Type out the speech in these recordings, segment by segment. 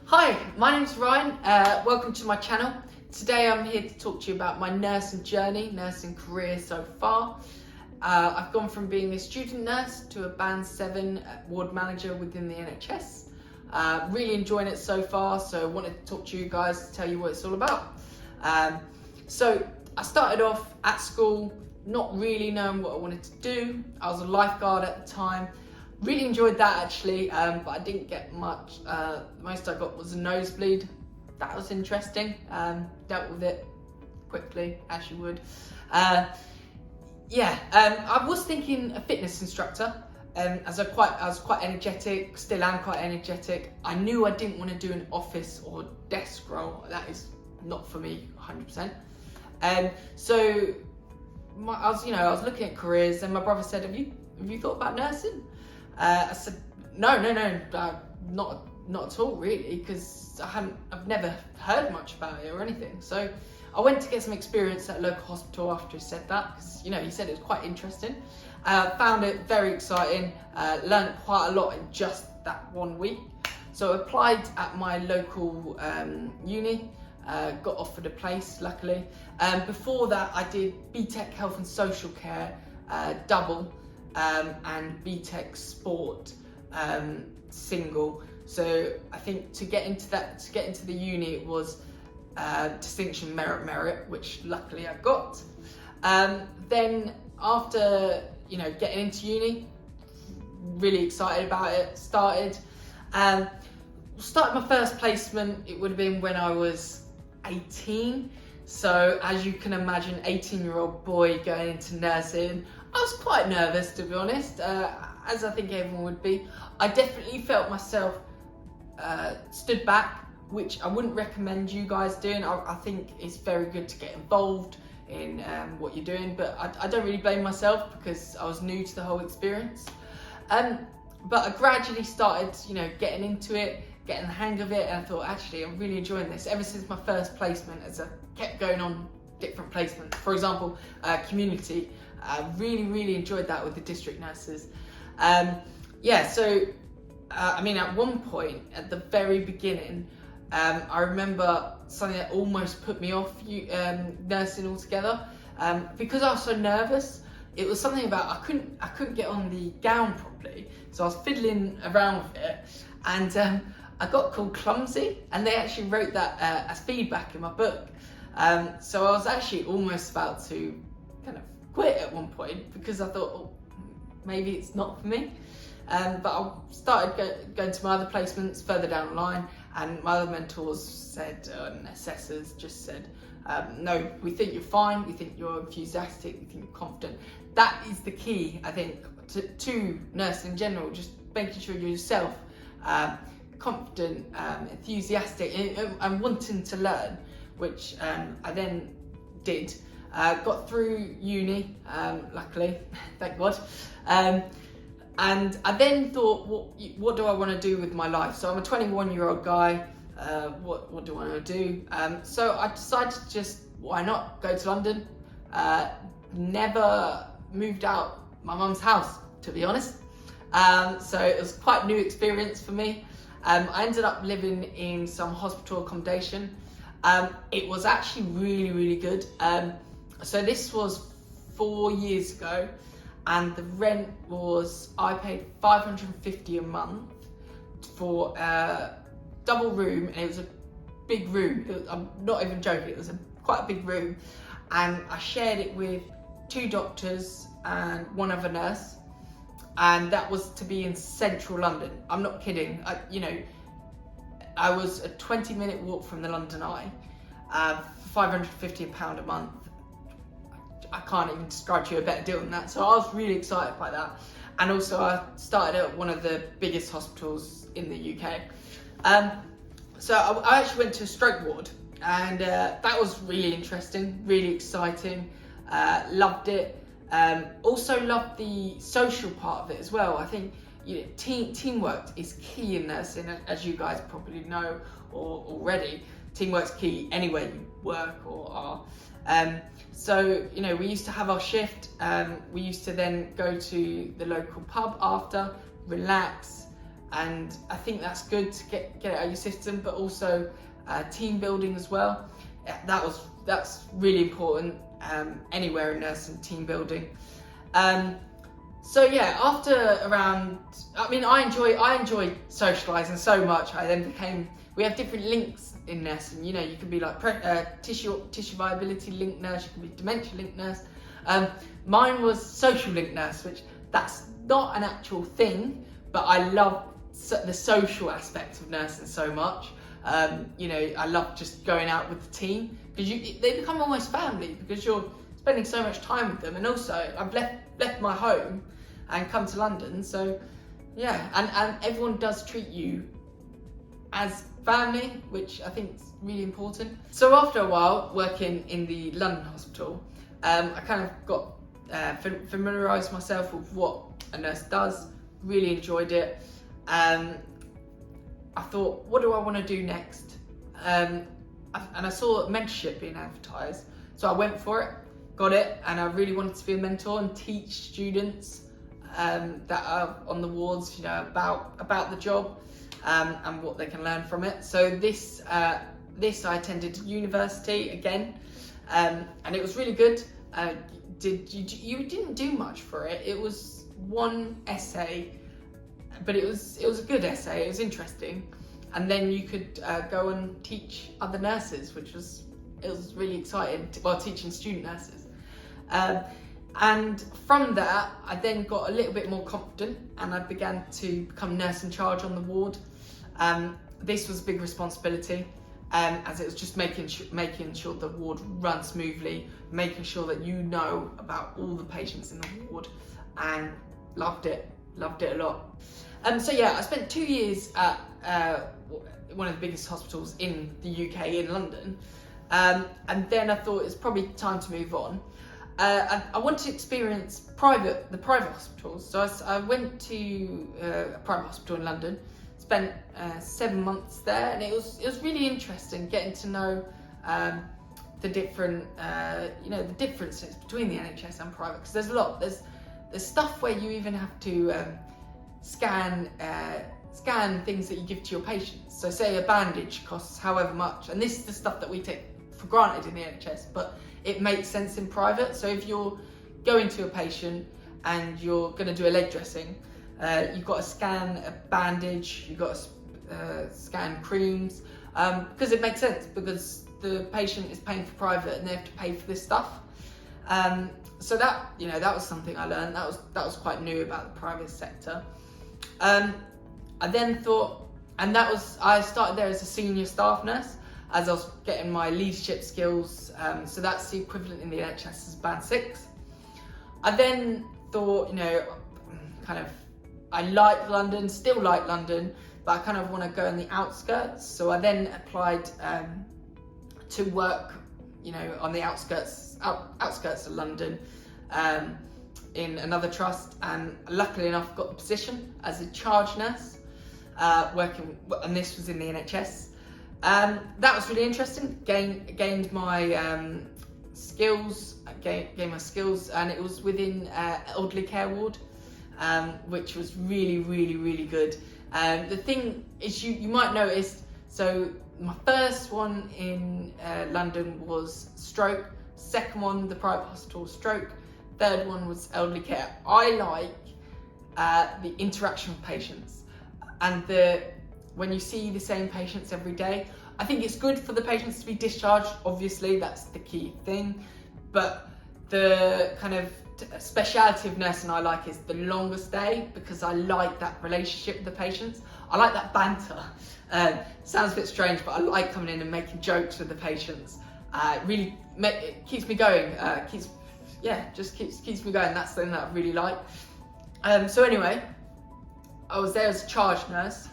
Hi, my name's Ryan. Welcome to my channel. Today I'm here to talk to you about my nursing journey, nursing career so far. I've gone from being a student nurse to a band 7 ward manager within the NHS. Really enjoying it so far, so I wanted to talk to you guys to tell you what it's all about. So I started off at school not really knowing what I wanted to do. I was a lifeguard at the time. Really enjoyed that actually, but I didn't get much. The most I got was a nosebleed. That was interesting. Dealt with it quickly, as you would. I was thinking a fitness instructor. As I was quite energetic, still am quite energetic. I knew I didn't want to do an office or desk role. That is not for me, 100%. So I was looking at careers, and my brother said, "Have you thought about nursing?" I said, no, not at all really, because I've never heard much about it or anything. So I went to get some experience at a local hospital after he said that, because he said it was quite interesting. Found it very exciting, learned quite a lot in just that 1 week. So I applied at my local uni, got offered a place luckily. Before that I did BTEC Health and Social Care double, and BTEC Sport single. So I think to get into the uni, it was distinction merit, which luckily I got. Then after getting into uni, really excited about it. Started my first placement. It would have been when I was 18. So as you can imagine, 18-year-old boy going into nursing, I was quite nervous, to be honest, as I think everyone would be. I definitely felt myself stood back, which I wouldn't recommend you guys doing. I think it's very good to get involved in what you're doing, but I don't really blame myself because I was new to the whole experience. But I gradually started, getting into it, getting the hang of it, and I thought, actually, I'm really enjoying this. Ever since my first placement, as I kept going on different placements, for example, community, I really enjoyed that with the district nurses. At one point, at the very beginning, I remember something that almost put me off nursing altogether, because I was so nervous. It was something about I couldn't get on the gown properly, so I was fiddling around with it, and I got called clumsy, and they actually wrote that as feedback in my book. So I was actually almost about to kind of quit at one point because I thought, maybe it's not for me. But I started going to my other placements further down the line, and my other mentors said, and assessors just said, no, we think you're fine, we think you're enthusiastic, we think you're confident. That is the key, I think, to nursing in general, just making sure you're yourself, confident, enthusiastic, and wanting to learn, which I then did. Got through uni, luckily, thank God. And I then thought, what do I want to do with my life? So I'm a 21-year-old guy. What do I want to do? So I decided to just, why not go to London? Never moved out my mum's house, to be honest. So it was quite a new experience for me. I ended up living in some hospital accommodation. It was actually really good. So this was 4 years ago, and the rent was, I paid $550 a month for a double room, and it was a big room. I'm not even joking, it was quite a big room, and I shared it with 2 doctors and 1 other nurse, and that was to be in central London. I'm not kidding. I was a 20-minute walk from the London Eye, £550 a month. I can't even describe to you a better deal than that. So I was really excited by that. And also I started at one of the biggest hospitals in the UK. So I actually went to a stroke ward, and that was really interesting, really exciting. Loved it. Also loved the social part of it as well. I think teamwork is key in nursing, as you guys probably know or already. Teamwork's key anywhere you work or are. So we used to have our shift. We used to then go to the local pub after, relax, and I think that's good to get it out of your system, but also team building as well. That's really important anywhere in nursing, team building. So yeah, after around, I enjoy socialising so much. We have different links in nursing. You know, you can be like tissue viability link nurse, you can be dementia link nurse. Mine was social link nurse, which that's not an actual thing, but I love the social aspect of nursing so much. You know, I love just going out with the team, because they become almost family, because you're spending so much time with them. And also, I've left my home and come to London, so yeah, and everyone does treat you as family, which I think is really important. So after a while working in the London hospital, I kind of got familiarised myself with what a nurse does, really enjoyed it. I thought, what do I want to do next? And I saw mentorship being advertised, so I went for it, got it, and I really wanted to be a mentor and teach students that are on the wards, you know, about the job and what they can learn from it. So this I attended university again, and it was really good. You didn't do much for it. It was one essay, but it was a good essay. It was interesting, and then you could go and teach other nurses, which was really exciting. While teaching student nurses, and from that I then got a little bit more confident, and I began to become nurse in charge on the ward. This was a big responsibility, as it was just making sure the ward runs smoothly, making sure that you know about all the patients in the ward, and loved it a lot. So yeah, I spent 2 years at one of the biggest hospitals in the UK, in London, and then I thought it's probably time to move on. I wanted to experience the private hospitals, so I went to a private hospital in London, spent 7 months there, and it was really interesting getting to know the different the differences between the NHS and private, because there's stuff where you even have to scan things that you give to your patients. So say a bandage costs however much, and this is the stuff that we take for granted in the NHS, but it makes sense in private. So if you're going to a patient and you're going to do a leg dressing, you've got to scan a bandage, you've got to scan creams, because it makes sense, because the patient is paying for private and they have to pay for this stuff. So that was something I learned. That was quite new about the private sector. I then thought, I started there as a senior staff nurse, as I was getting my leadership skills. So that's the equivalent in the NHS as band 6. I then thought, I like London, still like London, but I kind of want to go on the outskirts. So I then applied to work, on the outskirts of London, in another trust, and luckily enough got the position as a charge nurse, working, and this was in the NHS. That was really interesting. Gained my skills, and it was within elderly care ward, which was really, really, really good. The thing is, you might notice, so my first one in London was stroke, second one, the private hospital, stroke, third one was elderly care. I like the interaction with patients, and when you see the same patients every day. I think it's good for the patients to be discharged, obviously, that's the key thing, but the kind of speciality of nursing I like is the longer stay, because I like that relationship with the patients. I like that banter. Sounds a bit strange, but I like coming in and making jokes with the patients. It keeps me going. Keeps me going. That's the thing that I really like. So anyway, I was there as a charge nurse.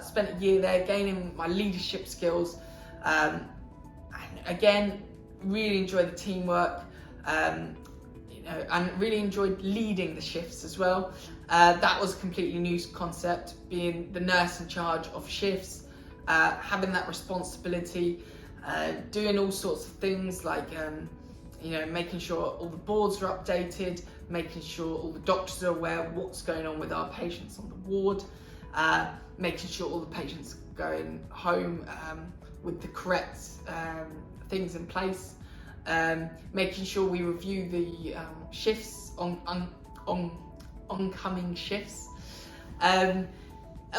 Spent a year there, gaining my leadership skills. And again, really enjoyed the teamwork. And really enjoyed leading the shifts as well. That was a completely new concept, being the nurse in charge of shifts, having that responsibility, doing all sorts of things like, making sure all the boards are updated, making sure all the doctors are aware of what's going on with our patients on the ward. making sure all the patients going home with the correct things in place, making sure we review the shifts oncoming shifts,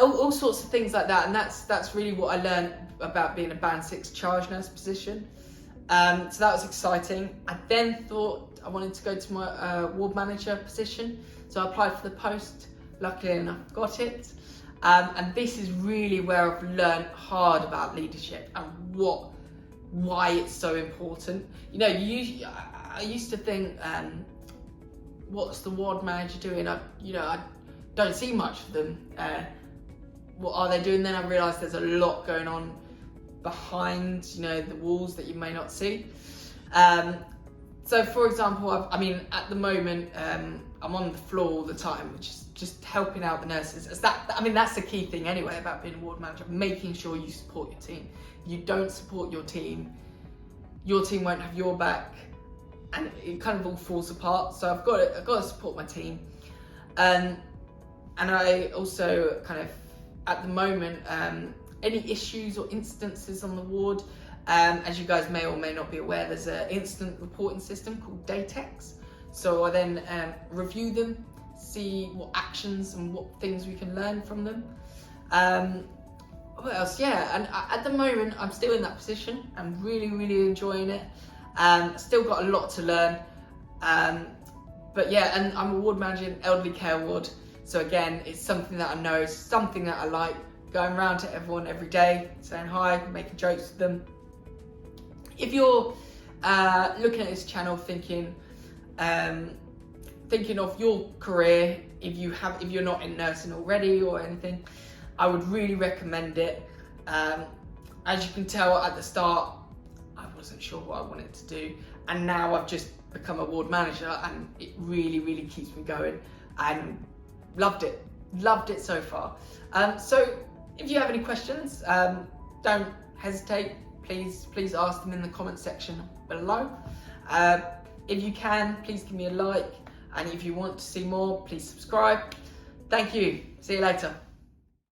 all sorts of things like that. And that's really what I learned about being a band 6 charge nurse position. So that was exciting. I then thought I wanted to go to my ward manager position, so I applied for the post. Luckily enough, got it. And this is really where I've learned hard about leadership and why it's so important. You know, I used to think, what's the ward manager doing? I don't see much of them. What are they doing? Then I realised there's a lot going on behind, the walls that you may not see. So for example, at the moment, I'm on the floor all the time, which is just helping out the nurses. That's the key thing anyway about being a ward manager, making sure you support your team. If you don't support your team won't have your back, and it kind of all falls apart. So I've got to support my team. And I also kind of, at the moment, any issues or incidences on the ward, as you guys may or may not be aware, there's an incident reporting system called Datex. So I then review them, see what actions and what things we can learn from them. What else? Yeah, and at the moment I'm still in that position. I'm really, really enjoying it. Still got a lot to learn. But yeah, and I'm a ward manager in elderly care ward. So again, it's something that I know, something that I like, going around to everyone every day, saying hi, making jokes with them. If you're looking at this channel thinking of your career, if you're not in nursing already or anything, I would really recommend it. As you can tell at the start, I wasn't sure what I wanted to do, and now I've just become a ward manager, and it really, really keeps me going, and loved it so far. So if you have any questions, don't hesitate. Please ask them in the comment section below. If you can, please give me a like, and if you want to see more, please subscribe. Thank you. See you later.